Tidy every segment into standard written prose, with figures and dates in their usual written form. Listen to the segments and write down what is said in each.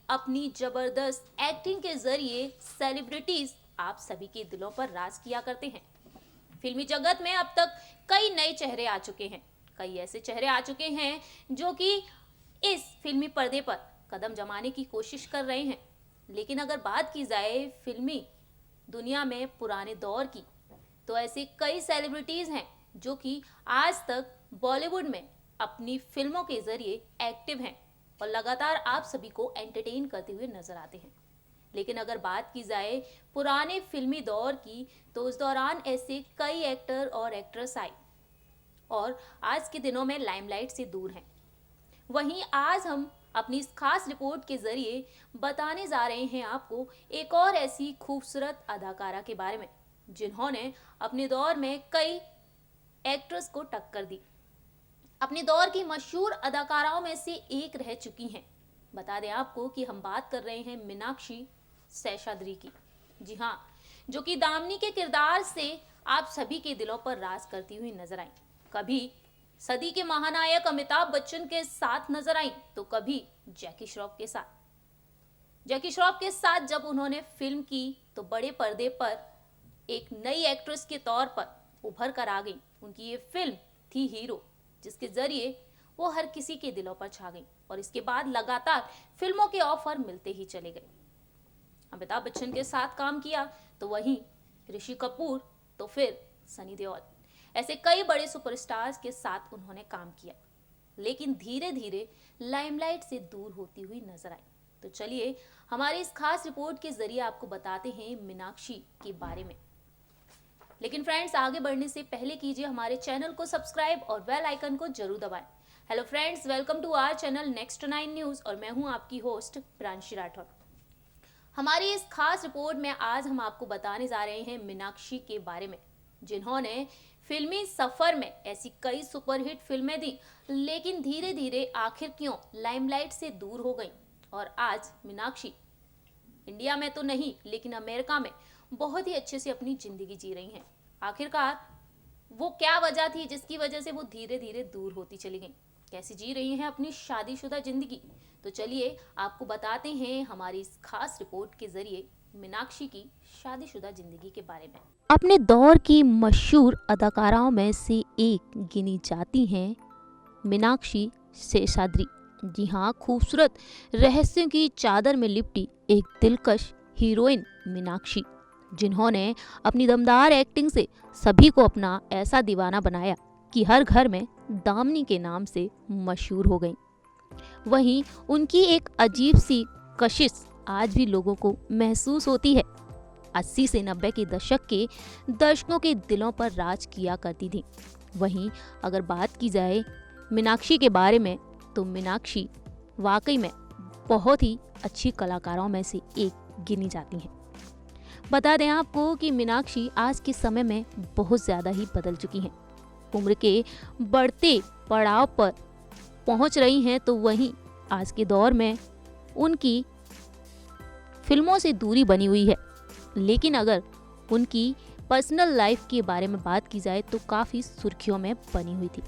अपनी जबरदस्त एक्टिंग के जरिए सेलिब्रिटीज आप सभी के दिलों पर राज किया करते हैं। फिल्मी जगत में अब तक कई नए चेहरे आ चुके हैं। कई ऐसे चेहरे आ चुके हैं जो कि इस फिल्मी पर्दे पर कदम जमाने की कोशिश कर रहे हैं। लेकिन अगर बात की जाए फिल्मी दुनिया में पुराने दौर की, तो ऐसे कई सेलिब्रिटीज हैं जो कि आज तक बॉलीवुड में अपनी फिल्मों के जरिए एक्टिव हैं और लगातार आप सभी को एंटरटेन करते हुए नजर आते हैं। लेकिन अगर बात की जाए पुराने फिल्मी दौर की, तो उस दौरान ऐसे कई एक्टर और एक्ट्रेस आए और आज के दिनों में लाइमलाइट से दूर हैं। वहीं आज हम अपनी इस खास रिपोर्ट के जरिए बताने जा रहे हैं आपको एक और ऐसी खूबसूरत अदाकारा के बारे में जिन्होंने अपने दौर में कई एक्ट्रेस को टक्कर दी। अपने दौर की मशहूर अदाकाराओं में से एक रह चुकी हैं। बता दें आपको कि हम बात कर रहे हैं मीनाक्षी शेषाद्री की। जी हाँ, जो कि दामिनी के किरदार से आप सभी के दिलों पर राज करती हुई नजर आई। कभी सदी के महानायक अमिताभ बच्चन के साथ नजर आई, तो कभी जैकी श्रॉफ के साथ। जैकी श्रॉफ के साथ जब उन्होंने फिल्म की, तो बड़े पर्दे पर एक नई एक्ट्रेस के तौर पर उभर कर आ गई। उनकी ये फिल्म थी हीरो, जिसके जरिए वो हर किसी के दिलों पर छा गई और इसके बाद लगातार फिल्मों के ऑफर मिलते ही चले गए। अमिताभ बच्चन के साथ काम किया, तो वहीं ऋषि कपूर, तो फिर सनी देओल, ऐसे कई बड़े सुपरस्टार्स के साथ उन्होंने काम किया। लेकिन धीरे धीरे लाइमलाइट से दूर होती हुई नजर आई। तो चलिए हमारी इस खास रिपोर्ट के जरिए आपको बताते हैं मीनाक्षी के बारे में। लेकिन फ्रेंड्स, आगे बढ़ने से पहले कीजिए हमारे चैनल को सब्सक्राइब और बेल आइकन को जरूर दबाएं। Hello friends, welcome to our channel next 9 news और मैं हूं आपकी होस्ट प्रांशी राठौर। हमारी इस खास रिपोर्ट में आज हम आपको बताने जा रहे हैं मीनाक्षी के बारे में, जिन्होंने फिल्मी सफर में ऐसी कई सुपरहिट फिल्में दी, लेकिन धीरे धीरे आखिर क्यों लाइमलाइट से दूर हो गई और आज मीनाक्षी इंडिया में तो नहीं लेकिन अमेरिका में बहुत ही अच्छे से अपनी जिंदगी जी रही हैं। आखिरकार वो क्या वजह थी जिसकी वजह से वो धीरे धीरे दूर होती चली गई? कैसे जी रही हैं अपनी शादीशुदा जिंदगी? तो चलिए आपको बताते हैं हमारी इस खास रिपोर्ट के जरिए मीनाक्षी की शादीशुदा जिंदगी के बारे में। अपने दौर की मशहूर अदाकाराओं में से एक गिनी जाती हैं मीनाक्षी शेषाद्री। जी हाँ, खूबसूरत रहस्यों की चादर में लिपटी एक दिलकश हीरोइन मीनाक्षी, जिन्होंने अपनी दमदार एक्टिंग से सभी को अपना ऐसा दीवाना बनाया कि हर घर में दामिनी के नाम से मशहूर हो गई। वहीं उनकी एक अजीब सी कशिश आज भी लोगों को महसूस होती है। 80 से 90 के दशक के दर्शकों के दिलों पर राज किया करती थी। वहीं अगर बात की जाए मीनाक्षी के बारे में, तो मीनाक्षी वाकई में बहुत ही अच्छी कलाकारों में से एक गिनी जाती हैं। बता दें आपको कि मीनाक्षी आज के समय में बहुत ज़्यादा ही बदल चुकी हैं। उम्र के बढ़ते पड़ाव पर पहुंच रही हैं, तो वहीं आज के दौर में उनकी फिल्मों से दूरी बनी हुई है। लेकिन अगर उनकी पर्सनल लाइफ के बारे में बात की जाए तो काफ़ी सुर्खियों में बनी हुई थी।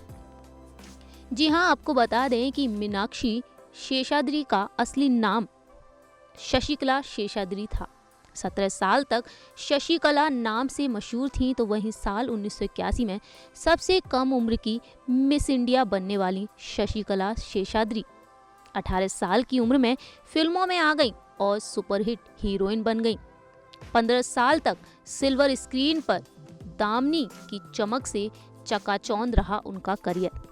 जी हाँ, आपको बता दें कि मीनाक्षी शेषाद्री का असली नाम शशिकला शेषाद्री था। 17 साल तक शशिकला नाम से मशहूर थी, तो वहीं साल 1981 में सबसे कम उम्र की मिस इंडिया बनने वाली शशिकला शेषाद्री 18 साल की उम्र में फिल्मों में आ गई और सुपरहिट हीरोइन बन गई। 15 साल तक सिल्वर स्क्रीन पर दामिनी की चमक से चकाचौंध रहा उनका करियर।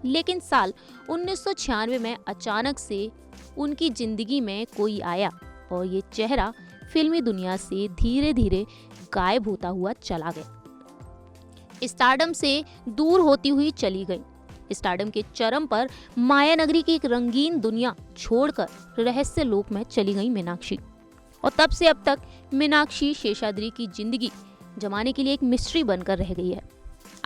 लेकिन साल 1996 में अचानक से उनकी जिंदगी में कोई आया और ये चेहरा फिल्मी दुनिया से धीरे धीरे गायब होता हुआ चला गया। स्टारडम से दूर होती हुई चली गई। स्टारडम के चरम पर माया नगरी की एक रंगीन दुनिया छोड़कर रहस्य लोक में चली गई मीनाक्षी। और तब से अब तक मीनाक्षी शेषाद्री की जिंदगी जमाने के लिए एक मिस्ट्री बनकर रह गई है।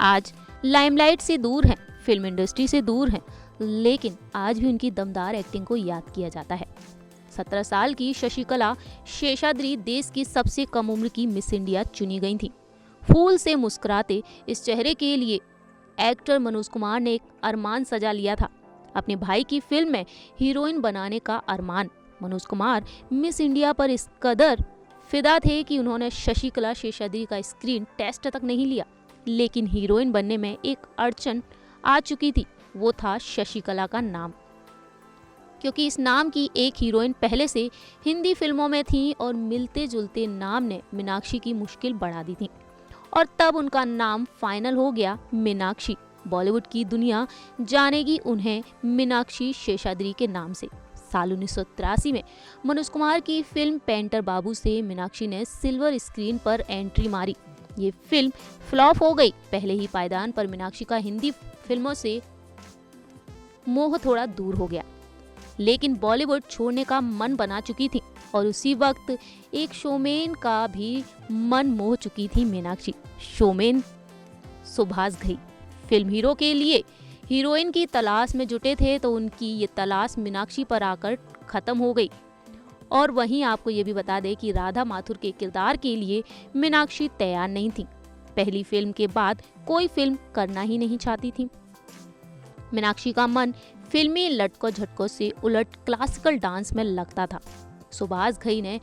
आज लाइमलाइट से दूर हैं, फिल्म इंडस्ट्री से दूर हैं, लेकिन आज भी उनकी दमदार एक्टिंग को याद किया जाता है। 17 साल की शशिकला शेषाद्री देश की सबसे कम उम्र की मिस इंडिया चुनी गई थी। फूल से मुस्कुराते इस चेहरे के लिए एक्टर मनोज कुमार ने एक अरमान सजा लिया था। अपने भाई की फिल्म में हीरोइन बनाने का अरमान मनोज कुमार मिस इंडिया पर इस कदर फिदा थे कि उन्होंने शशिकला शेषाद्री का स्क्रीन टेस्ट तक नहीं लिया। लेकिन हीरोइन बनने में एक अड़चन आ चुकी थी, वो था शशिकला का नाम। क्योंकि इस नाम की एक हीरोइन पहले से हिंदी फिल्मों में थी और मिलते जुलते नाम ने मीनाक्षी की मुश्किल बढ़ा दी थी। और तब उनका नाम फाइनल हो गया मीनाक्षी। बॉलीवुड की दुनिया जानेगी उन्हें मीनाक्षी शेषाद्री के नाम से। साल 1983 में मनोज कुमार की फिल्म पेंटर बाबू से मीनाक्षी ने सिल्वर स्क्रीन पर एंट्री मारी। ये फिल्म फ्लॉप हो गई। पहले ही पायदान पर मीनाक्षी का हिंदी फिल्मों से मोह थोड़ा दूर हो गया, लेकिन बॉलीवुड छोड़ने का मन बना चुकी थी और उसी वक्त एक शोमैन का भी मन मोह चुकी थी Meenakshi. Showman Subhash Ghai film hero के लिए हीरोइन की तलाश में जुटे थे, तो उनकी ये तलाश मीनाक्षी पर आकर खत्म हो गई। और वहीं आपको ये भी बता दें कि राधा माथुर के किरदार के लिए मीनाक्षी तैयार नहीं थी। पहली फिल्म के बाद कोई फिल्म करना ही नहीं चाहती थी। मीनाक्षी का मन फिल्मी लटकों झटकों से उलट क्लासिकल डांस में लगता था। सुभाष घई ने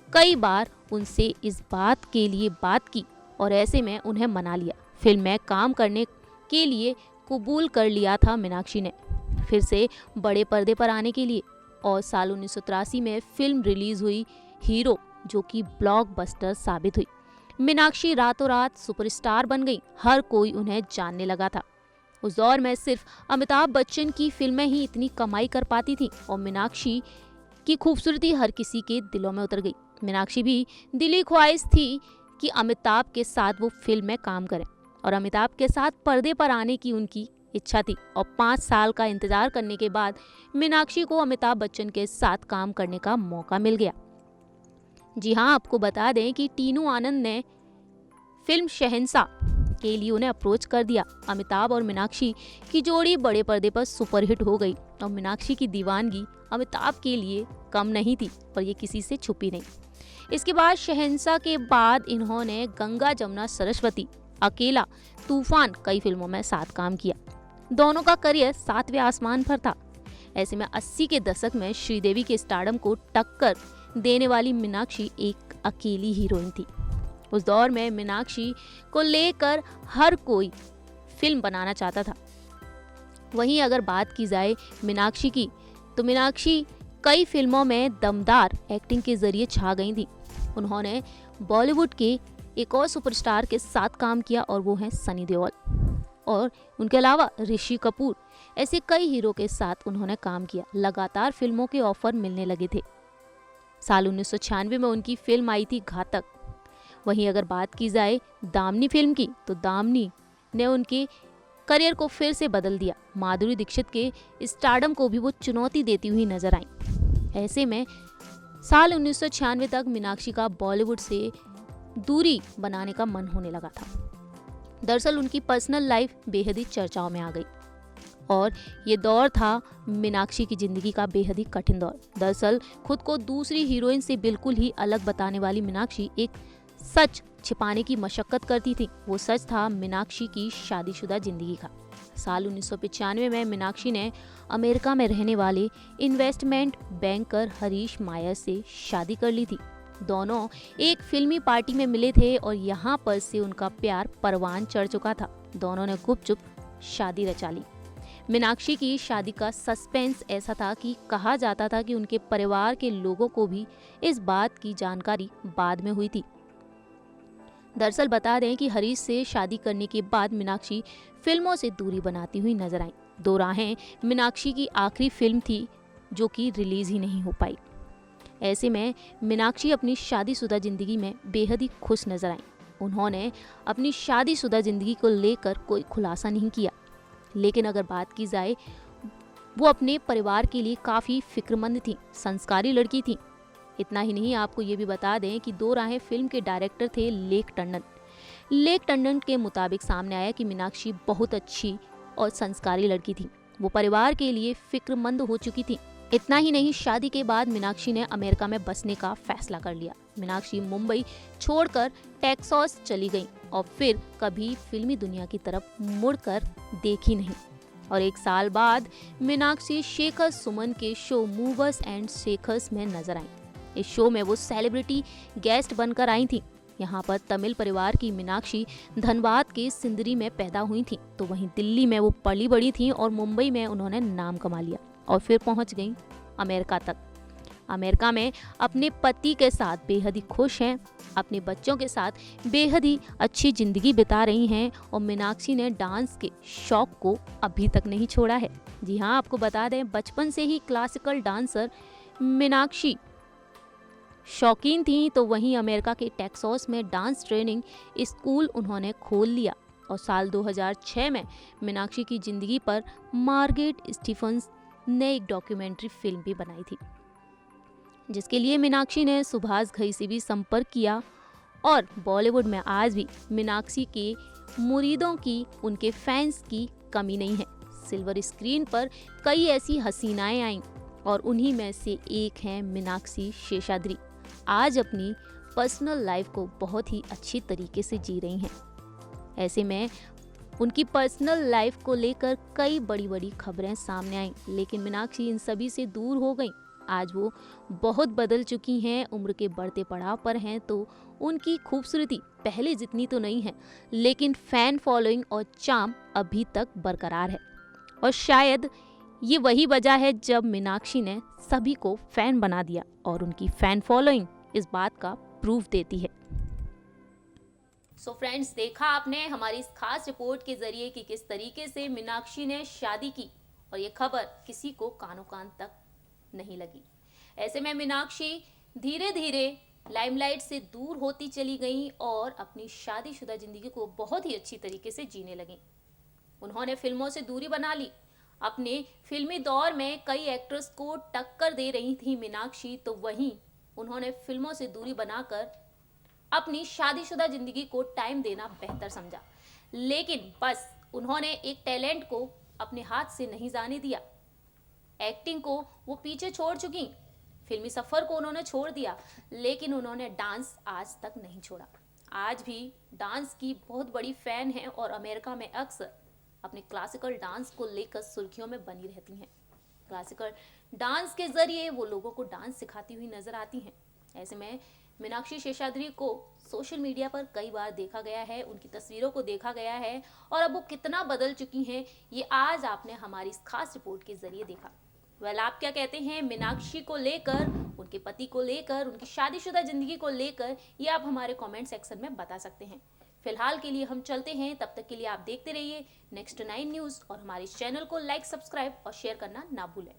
कई बार उनसे इस बात के लिए बात की और ऐसे में उन्हें मना लिया। फिल्म में काम करने के लिए कबूल कर लिया था मीनाक्षी ने, फिर से बड़े पर्दे पर आने के लिए। और साल 1983 में फिल्म रिलीज हुई हीरो, जो कि ब्लॉकबस्टर साबित हुई। मीनाक्षी रातों रात सुपरस्टार बन गई। हर कोई उन्हें जानने लगा था। उस दौर में सिर्फ अमिताभ बच्चन की फिल्में ही इतनी कमाई कर पाती थी और मीनाक्षी की खूबसूरती हर किसी के दिलों में उतर गई। मीनाक्षी भी दिली ख्वाहिश थी कि अमिताभ के साथ वो फिल्म में काम करें और अमिताभ के साथ पर्दे पर आने की उनकी इच्छा थी। और 5 साल का इंतजार करने के बाद मीनाक्षी को अमिताभ बच्चन के साथ काम करने का मौका मिल गया। जी हाँ, आपको बता दें कि टीनू आनंद ने फिल्म शहंशाह के लिए उन्हें अप्रोच कर दिया। अमिताभ और मीनाक्षी की जोड़ी बड़े पर्दे पर सुपरहिट हो गई और मीनाक्षी की दीवानगी अमिताभ के लिए कम नहीं थी और ये किसी से छुपी नहीं। इसके बाद शहंशाह के बाद इन्होंने गंगा जमुना सरस्वती, अकेला, तूफान कई फिल्मों में साथ काम किया। दोनों का करियर 7वें आसमान पर था। ऐसे में 80 के दशक में श्रीदेवी के स्टारडम को टक्कर देने वाली मीनाक्षी एक अकेली हीरोइन थी। उस दौर में मीनाक्षी को लेकर हर कोई फिल्म बनाना चाहता था। वहीं अगर बात की जाए मीनाक्षी की, तो मीनाक्षी कई फिल्मों में दमदार एक्टिंग के जरिए छा गई थी। उन्होंने बॉलीवुड के एक और सुपरस्टार के साथ काम किया और वो हैं सनी देओल, और उनके अलावा ऋषि कपूर। ऐसे कई हीरो के साथ उन्होंने काम किया। लगातार फिल्मों के ऑफर मिलने लगे थे। साल 1996 में उनकी फिल्म आई थी घातक। वहीं अगर बात की जाए दामिनी फिल्म की, तो दामिनी ने उनके करियर को फिर से बदल दिया। माधुरी दीक्षित के स्टारडम को भी वो चुनौती देती हुई नजर आई। ऐसे में साल 1996 तक मीनाक्षी का बॉलीवुड से दूरी बनाने का मन होने लगा था। दरअसल उनकी पर्सनल लाइफ बेहद ही चर्चाओं में आ गई और ये दौर था मीनाक्षी की जिंदगी का बेहद ही कठिन दौर। दरअसल खुद को दूसरी हीरोइन से बिल्कुल ही अलग बताने वाली मीनाक्षी एक सच छिपाने की मशक्कत करती थी। वो सच था मीनाक्षी की शादीशुदा जिंदगी का। साल 1995 में मीनाक्षी ने अमेरिका में रहने वाले इन्वेस्टमेंट बैंकर हरीश मायर से शादी कर ली थी। दोनों एक फिल्मी पार्टी में मिले थे और यहाँ पर से उनका प्यार परवान चढ़ चुका था। दोनों ने गुपचुप शादी रचा ली। मीनाक्षी की शादी का सस्पेंस ऐसा था कि कहा जाता था कि उनके परिवार के लोगों को भी इस बात की जानकारी बाद में हुई थी। दरअसल बता दें कि हरीश से शादी करने के बाद मीनाक्षी फिल्मों से दूरी बनाती हुई नजर आई। दो राहें मीनाक्षी की आखिरी फिल्म थी जो कि रिलीज ही नहीं हो पाई। ऐसे में मीनाक्षी अपनी शादीशुदा जिंदगी में बेहद ही खुश नजर आई। उन्होंने अपनी शादीशुदा जिंदगी को लेकर कोई खुलासा नहीं किया, लेकिन अगर बात की जाए वो अपने परिवार के लिए काफ़ी फिक्रमंद थी, संस्कारी लड़की थी। इतना ही नहीं, आपको ये भी बता दें कि दो राहें फिल्म के डायरेक्टर थे लेक टंडन। लेक टंडन के मुताबिक सामने आया कि मीनाक्षी बहुत अच्छी और संस्कारी लड़की थी। वो परिवार के लिए फिक्रमंद हो चुकी थी। इतना ही नहीं, शादी के बाद मीनाक्षी ने अमेरिका में बसने का फैसला कर लिया। मीनाक्षी मुंबई छोड़कर टेक्सास चली गई और फिर कभी फिल्मी दुनिया की तरफ मुड़कर देखी नहीं। और एक साल बाद मीनाक्षी शेखर सुमन के शो मूवर्स एंड शेखर्स में नजर आई। इस शो में वो सेलिब्रिटी गेस्ट बनकर आई थी। यहाँ पर तमिल परिवार की मीनाक्षी धनबाद के सिंदरी में पैदा हुई थी, तो वहीं दिल्ली में वो पली बड़ी थी और मुंबई में उन्होंने नाम कमा लिया और फिर पहुंच गई अमेरिका तक। अमेरिका में अपने पति के साथ बेहद ही खुश हैं, अपने बच्चों के साथ बेहद ही अच्छी जिंदगी बिता रही हैं और मीनाक्षी ने डांस के शौक को अभी तक नहीं छोड़ा है। जी हाँ, आपको बता दें, बचपन से ही क्लासिकल डांसर मीनाक्षी शौकीन थी, तो वहीं अमेरिका के टेक्सास में डांस ट्रेनिंग स्कूल उन्होंने खोल लिया और साल 2006 में मीनाक्षी की जिंदगी पर मार्गरेट स्टीफन्स ने एक डॉक्यूमेंट्री फिल्म भी बनाई थी, जिसके लिए मीनाक्षी ने सुभाष घई से भी संपर्क किया। और बॉलीवुड में आज भी मीनाक्षी के मुरीदों की, उनके फैंस की कमी नहीं है। सिल्वर स्क्रीन पर कई ऐसी हसीनाएं आईं और उन्हीं में से एक हैं मीनाक्षी शेषाद्री। आज अपनी पर्सनल लाइफ को बहुत ही अच्छी तरीके से जी रही हैं। ऐसे में उनकी पर्सनल लाइफ को लेकर कई बड़ी बड़ी खबरें सामने आईं, लेकिन मीनाक्षी इन सभी से दूर हो गईं। आज वो बहुत बदल चुकी हैं, उम्र के बढ़ते पड़ाव पर हैं, तो उनकी खूबसूरती पहले जितनी तो नहीं है, लेकिन फैन फॉलोइंग और चार्म अभी तक बरकरार है। और शायद ये वही वजह है जब मीनाक्षी ने सभी को फैन बना दिया, और उनकी फैन फॉलोइंग इस बात का प्रूफ देती है। सो फ्रेंड्स, देखा आपने हमारी इस खास रिपोर्ट के जरिए कि किस तरीके से मीनाक्षी ने शादी की और ये खबर किसी को कानों कान तक नहीं लगी। ऐसे में मीनाक्षी धीरे धीरे लाइमलाइट से दूर होती चली गई और अपनी शादीशुदा जिंदगी को बहुत ही अच्छी तरीके से जीने लगी। उन्होंने फिल्मों से दूरी बना ली। अपने फिल्मी दौर में कई एक्ट्रेस को टक्कर दे रही थी मीनाक्षी, तो वहीं उन्होंने फिल्मों से दूरी बनाकर अपनी शादीशुदा जिंदगी को टाइम देना बेहतर समझा। लेकिन बस उन्होंने एक टैलेंट को अपने हाथ से नहीं जाने दिया। एक्टिंग को वो पीछे छोड़ चुकी, फिल्मी सफर को उन्होंने छोड़ दिया, लेकिन उन्होंने डांस आज तक नहीं छोड़ा। आज भी डांस की बहुत बड़ी फैन है और अमेरिका में अक्सर अपने क्लासिकल डांस को लेकर सुर्खियों में बनी रहती हैं। क्लासिकल डांस के जरिए वो लोगों को डांस सिखाती हुई नजर आती हैं। ऐसे में मीनाक्षी शेषाद्री को सोशल मीडिया पर कई बार देखा गया है, उनकी तस्वीरों को देखा गया है, और अब वो कितना बदल चुकी हैं ये आज आपने हमारी इस खास रिपोर्ट के जरिए देखा। आप क्या कहते हैं मीनाक्षी को लेकर, उनके पति को लेकर, उनकी शादीशुदा जिंदगी को लेकर, ये आप हमारे कमेंट सेक्शन में बता सकते हैं। फिलहाल के लिए हम चलते हैं, तब तक के लिए आप देखते रहिए नेक्स्ट 9 न्यूज़ और हमारे चैनल को लाइक, सब्सक्राइब और शेयर करना ना भूलें।